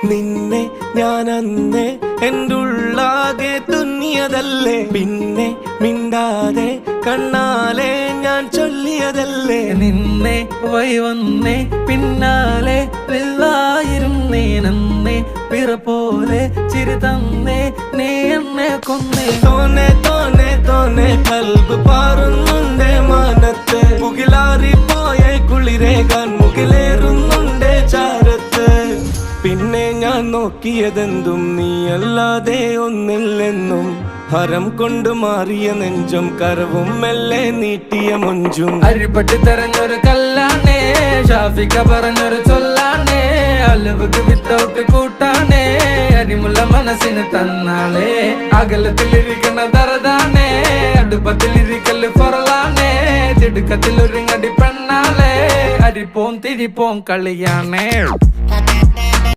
നിന്നെ ഞാൻ അന്നേ എൻ്റെ ഉള്ളാകെ തുന്നിയതല്ലേ, പിന്നെ മിണ്ടാതെ കണ്ണാലെ ഞാൻ ചൊല്ലിയതല്ലേ. നിന്നെ വന്നേ പിന്നാലെ ിരുന്നേ നന്നേ പിറ പോലെ ചിരി തന്നേ നീ എന്നെ കൊന്നേ. തോനെ തോനെ തോനെ കൽബ് പാറുന്നുണ്ട് മാനത്ത്, മുകിലാറിപ്പോയ കുളിരേകാൻ മുകിലേറുന്നുണ്ട് ചാരത്ത്. പിന്നെ ഞാൻ നോക്കിയതെന്തും നീയല്ലാതെ ഒന്നില്ലെന്നും, ഹരം കൊണ്ട് മാറിയ നെഞ്ചും കരവും മെല്ലെ നീട്ടിയ മൊഞ്ചും. അരിപ്പട്ടി തെരഞ്ഞൊരു കല്ലാണേ, ഷാഫിക്ക പറഞ്ഞൊരു ചൊല്ലാണേ, അലവുക്ക് വിത്തൗട്ട് കൂട്ടാണേ, അരിമുള്ള മനസ്സിന് തന്നാളേ. അകലത്തിലിരിക്കുന്ന ദറദാണേ, അടുപ്പത്തിലിരിക്കല് ഫൊറലാണേ, തിടുക്കത്തിൽ ഒരുങ്ങടി പെണ്ണാളേ, അരിപ്പോം തിരിപ്പോം കളിയാണേ.